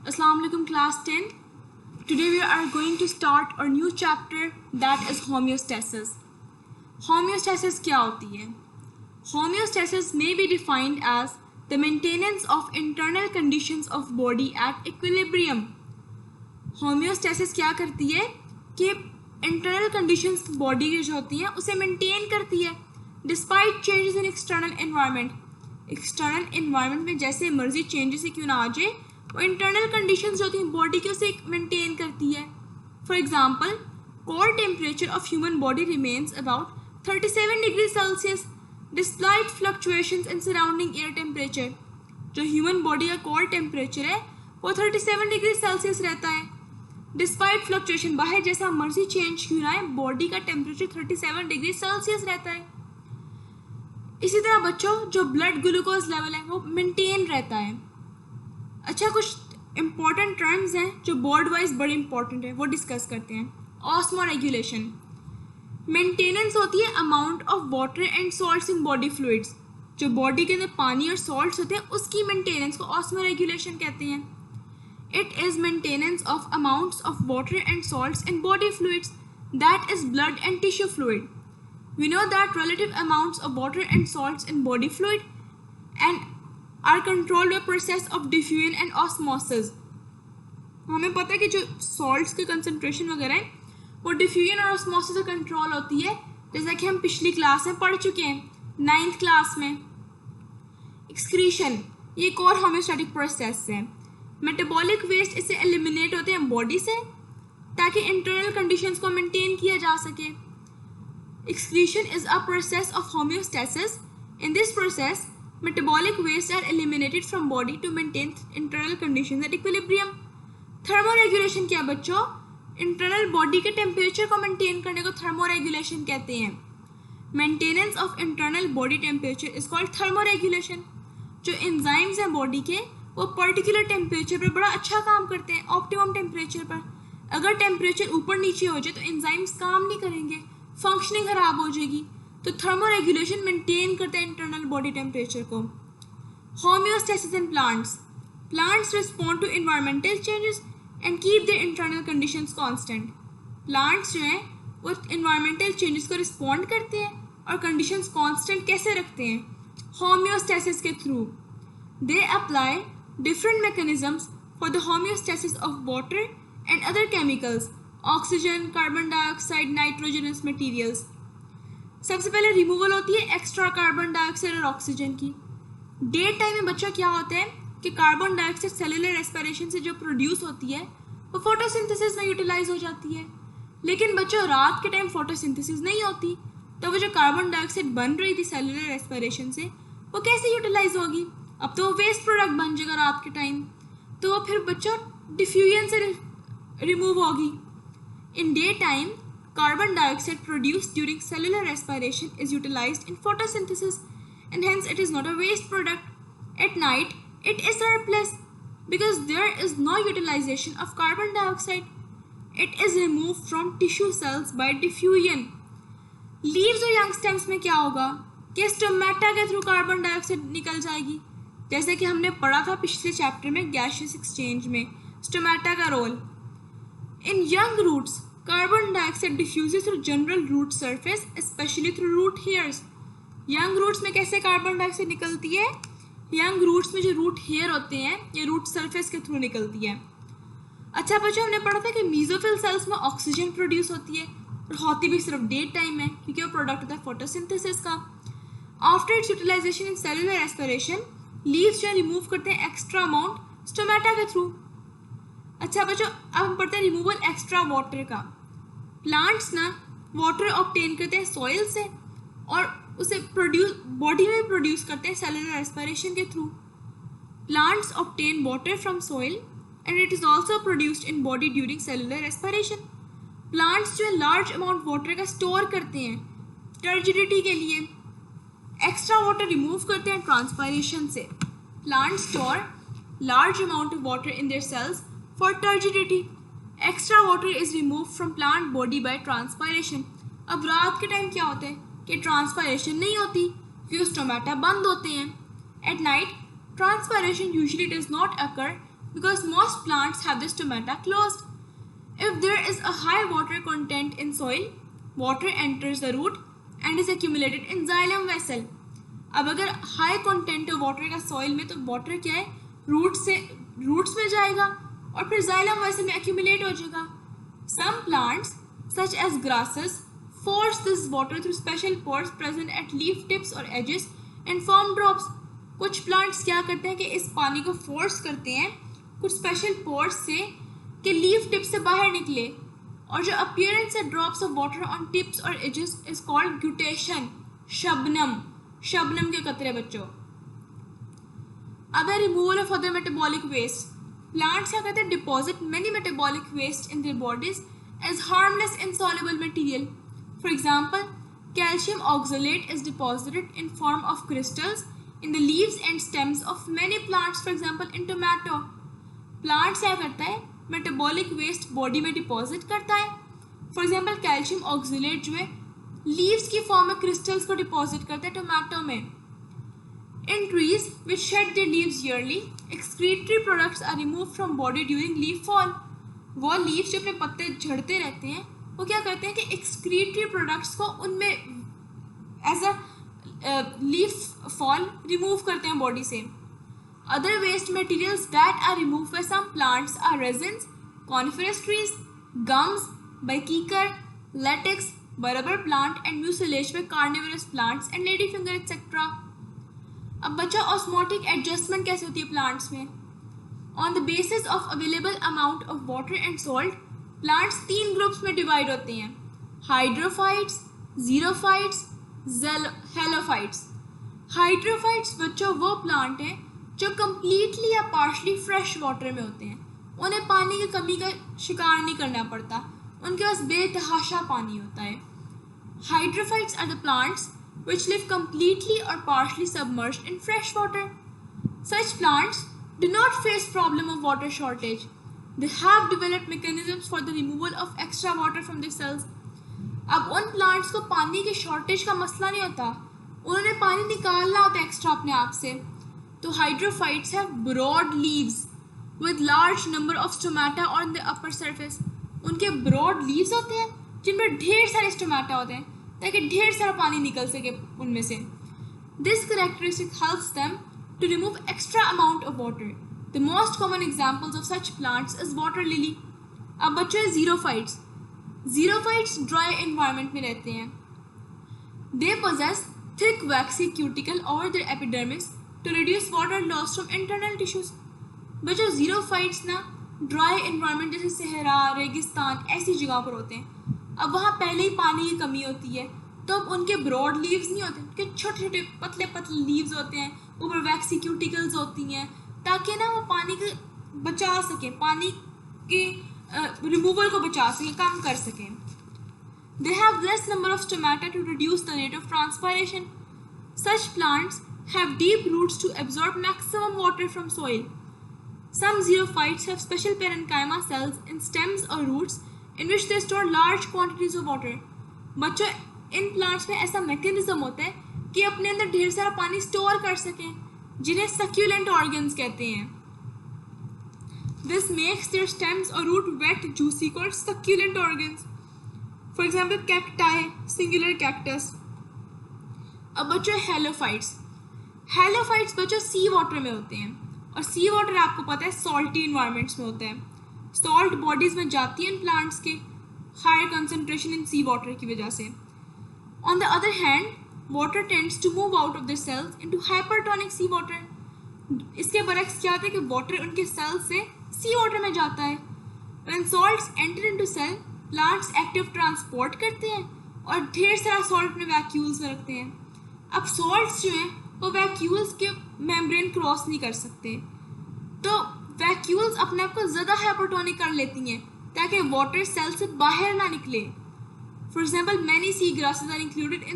Assalamu alaikum class 10. Today we are going to start our new chapter that is homeostasis. Homeostasis क्या होती है? Homeostasis may be defined as the maintenance of internal conditions of body at equilibrium. Homeostasis क्या करती है कि internal conditions body की जो होती हैं उसे maintain करती है despite changes in external environment. External environment में जैसे मर्जी changes ही क्यों ना आ जाए वो इंटरनल कंडीशंस जो होती हैं बॉडी की उसे मेंटेन करती है. For example core temperature of human body remains about 37 degree Celsius despite fluctuations in surrounding air temperature. जो ह्यूमन बॉडी का कोर टेम्परेचर है वो 37 डिग्री सेल्सियस रहता है डिस्पाइट फ्लक्चुएशन. बाहर जैसा मर्जी चेंज क्यों ना है बॉडी का टेम्परेचर 37 डिग्री सेल्सियस रहता है. इसी तरह बच्चों जो ब्लड ग्लूकोज लेवल है वो मेंटेन रहता है. अच्छा, कुछ इंपॉर्टेंट टर्म्स हैं जो बोर्ड वाइज बड़े इंपॉर्टेंट है वो डिस्कस करते हैं. Osmo regulation. मेंटेनेंस होती है amount of water and salts in body fluids. जो बॉडी के अंदर पानी और सॉल्ट्स होते हैं उसकी मेंटेनेंस को ऑस्मो रेगुलेशन कहते हैं. It is maintenance of amounts of water and salts in body fluids that is blood and tissue fluid. We know that relative amounts of water and salts in body fluid and are controlled by process of diffusion and osmosis. हमें पता है कि जो salts के concentration वगैरह है वो diffusion और osmosis से control होती है, जैसा कि हम पिछली क्लास में पढ़ चुके हैं 9th क्लास में. Excretion ये एक और homeostatic process है. Metabolic waste इससे eliminate होते हैं body से ताकि internal conditions को maintain किया जा सके. Excretion is a process of homeostasis. In this process metabolic waste are eliminated from body to maintain internal conditions at equilibrium. Thermoregulation क्या बच्चों? इंटरनल बॉडी के टेम्परेचर को मेंटेन करने को थर्मोरेगुलेशन कहते हैं. Maintenance of internal body temperature is called thermoregulation. जो enzymes हैं बॉडी के वो पर्टिकुलर टेम्परेचर पर बड़ा अच्छा काम करते हैं, ऑप्टिमम टेम्परेचर पर. अगर टेम्परेचर ऊपर नीचे हो जाए तो एंजाइम्स काम नहीं करेंगे, फंक्शनिंग खराब हो जाएगी. तो थर्मोरेगुलेशन मेंटेन करता है इंटरनल बॉडी टेम्परेचर को. Homeostasis in plants. Plants respond to environmental changes and keep their internal conditions constant. Plants जो हैं वो एनवायरमेंटल चेंजेस को रिस्पॉन्ड करते हैं और कंडीशंस कांस्टेंट कैसे रखते हैं? होम्योस्टेसिस के through. They apply different mechanisms for the homeostasis of water and other chemicals, oxygen, carbon dioxide, nitrogenous materials. सबसे पहले रिमूवल होती है एक्स्ट्रा कार्बन डाइऑक्साइड और ऑक्सीजन की. डे टाइम में बच्चा क्या होता है कि कार्बन डाइऑक्साइड सेलुलर रेस्पिरेशन से जो प्रोड्यूस होती है वो फोटोसिंथेसिस में यूटिलाइज हो जाती है. लेकिन बच्चों रात के टाइम फोटोसिंथेसिस नहीं होती, तो वो जो कार्बन डाइऑक्साइड बन रही थी सेलुलर रेस्पिरेशन से वो कैसे यूटिलाइज होगी? अब तो वो वेस्ट प्रोडक्ट बन जाएगा रात के टाइम, तो वो फिर बच्चों डिफ्यूजन से रिमूव होगी. In day time carbon dioxide produced during cellular respiration is utilized in photosynthesis and hence it is not a waste product. At night, it is surplus because there is no utilization of carbon dioxide. It is removed from tissue cells by diffusion. Leaves और young stems में क्या होगा कि stomata के through carbon dioxide निकल जाएगी, जैसे कि हमने पढ़ा था पिछले चैप्टर में गैसियस एक्सचेंज में स्टोमेटा का role. In young roots, carbon dioxide diffuses through general root surface, especially through root hairs. Young roots में कैसे कार्बन डाइऑक्साइड निकलती है? Young roots में जो रूट हेयर होते हैं ये रूट सरफेस के थ्रू निकलती है. अच्छा बच्चों, हमने पढ़ा था कि मीजोफिल सेल्स में ऑक्सीजन प्रोड्यूस होती है और होती भी सिर्फ डे टाइम है क्योंकि वो प्रोडक्ट होता है फोटोसिंथेसिस का. After its utilisation in cellular respiration, leaves जो रिमूव करते हैं एक्स्ट्रा अमाउंट स्टोमेटा के थ्रू. अच्छा बच्चों, अब हम पढ़ते हैं रिमूवल एक्स्ट्रा वाटर का. प्लांट्स ना वाटर ऑब्टेन करते हैं सॉइल से और उसे प्रोड्यूस बॉडी में प्रोड्यूस करते हैं सेलुलर रेस्पिरेशन के through. Plants obtain water from soil and it is also produced in body during cellular respiration. Plants जो है लार्ज अमाउंट वाटर का स्टोर करते हैं टर्जिडिटी के लिए. एक्स्ट्रा वाटर रिमूव करते हैं ट्रांसपायरेशन से. Plants store large amount of water in their cells for turgidity. Extra water is remove from plant body by transpiration. अब रात के टाइम क्या होता है कि ट्रांसपायरेशन नहीं होती क्योंकि स्टोमेटा बंद होते हैं. At night transpiration usually does not occur because most plants have the stomata closed. If there is a high water content in soil, water enters the root and is accumulated in xylem vessel. अब अगर high content है water का soil में, तो water क्या है, roots में जाएगा और फिर xylem vessel में accumulate हो जाएगा. Some plants such as grasses force this water through special pores present at leaf tips or edges and form drops. कुछ प्लांट्स क्या करते हैं कि इस पानी को फोर्स करते हैं कुछ स्पेशल पोर्स से कि लीफ टिप से बाहर निकले, और जो अपीयरेंस है drops of water on tips और एजेस इज कॉल्ड ग्यूटेशन. शबनम के कतरे बच्चों. अब removal of other metabolic waste. Plants क्या करते हैं, deposit many metabolic waste in their bodies as harmless insoluble material. For example, calcium oxalate is deposited in form of crystals in the leaves and stems of many plants. For example, in tomato. Plants क्या करता है, metabolic waste body में deposit करता है. For example, calcium oxalate जो है leaves की form में crystals को deposit करता है tomato में. In trees which shed their leaves yearly, excretory products are removed from body during leaf fall. वो लीव्स जो अपने पत्ते झड़ते रहते हैं वो क्या करते हैं कि एक्सक्रीटरी प्रोडक्ट्स को उनमें as a leaf fall remove करते हैं बॉडी से. Other waste materials that are remove by some plants are resins, coniferous trees, gums by kikar, latex by rubber plant and mucilage by carnivorous plants and lady finger etcetera. अब बच्चा osmotic adjustment कैसे होती है plants में. On the basis of available amount of water and salt, plants 3 groups में divide होते हैं, hydrophytes, xerophytes, halophytes. Hydrophytes बच्चों वो प्लांट हैं जो कम्प्लीटली या पार्शली फ्रेश वाटर में होते हैं. उन्हें पानी की कमी का शिकार नहीं करना पड़ता, उनके पास बेतहाशा पानी होता है. Hydrophytes are the plants which live completely or partially submerged in fresh water. Such plants do not face problem of water shortage. They have developed mechanisms for the removal of extra water from their cells. अब उन plants को पानी की shortage का मसला नहीं होता, उन्होंने पानी निकालना होता है एक्स्ट्रा अपने आप से. तो hydrophytes have broad leaves with large number of stomata on the upper surface. उनके ब्रॉड लीव्स होते हैं जिनमें ढेर सारे स्टोमेटा होते हैं ताकि ढेर सारा पानी निकल सके उनमें से. This characteristic helps them to remove extra amount of water. The most common examples of such plants is water lily. अब बच्चों ज़ीरोफाइट्स. ज़ीरोफाइट्स ड्राई environment में रहते हैं. They possess thick waxy cuticle over their epidermis to reduce water loss from internal tissues. बच्चों ज़ीरोफाइट्स ना dry environment जैसे सहरा, रेगिस्तान ऐसी जगह पर होते हैं. अब वहाँ पहले ही पानी की कमी होती है, तो अब उनके ब्रॉड लीव्स नहीं होते, उनके छोटे छोटे पतले पतले लीव्स होते हैं, ऊपर वैक्सी क्यूटिकल्स होती हैं ताकि ना वो पानी को बचा सकें, पानी के रिमूवल को बचा सकें, कम कर सकें. They have less number of stomata to reduce the rate of transpiration. Such plants have deep roots to absorb maximum water from soil. Some xerophytes have special parenchyma cells in stems और roots in which they store large quantities of water. बच्चों in plants में ऐसा mechanism होता है कि अपने अंदर ढेर सारा पानी स्टोर कर सकें, जिन्हें सक्यूलेंट ऑर्गन्स कहते हैं. दिस मेक्स देयर स्टेम्स और root wet juicy called succulent organs. For example cacti, singular cactus. अब बच्चों हेलोफाइट्स. हेलोफाइट्स बच्चों सी वाटर में होते हैं, और सी वाटर आपको पता है सॉल्टी इन्वायरमेंट्स में होता है. सॉल्ट बॉडीज में जाती है इन प्लांट्स के, higher concentration in sea water की वजह से. On the other hand, water tends to move out of their cells into hypertonic sea water. इसके बरक्स क्या होता है कि वाटर उनके सेल से सी वाटर में जाता है. When salts enter into cell, plants active transport करते हैं और ढेर सारा सॉल्ट अपने वैक्यूल्स में रखते हैं. अब सॉल्ट्स जो हैं वो वैक्यूल्स के मेम्ब्रेन क्रॉस नहीं कर सकते, तो वैक्यूल्स अपने आप को ज़्यादा हाइपरटोनिक कर लेती हैं ताकि वाटर सेल से बाहर ना निकले. For example, many sea grasses are included in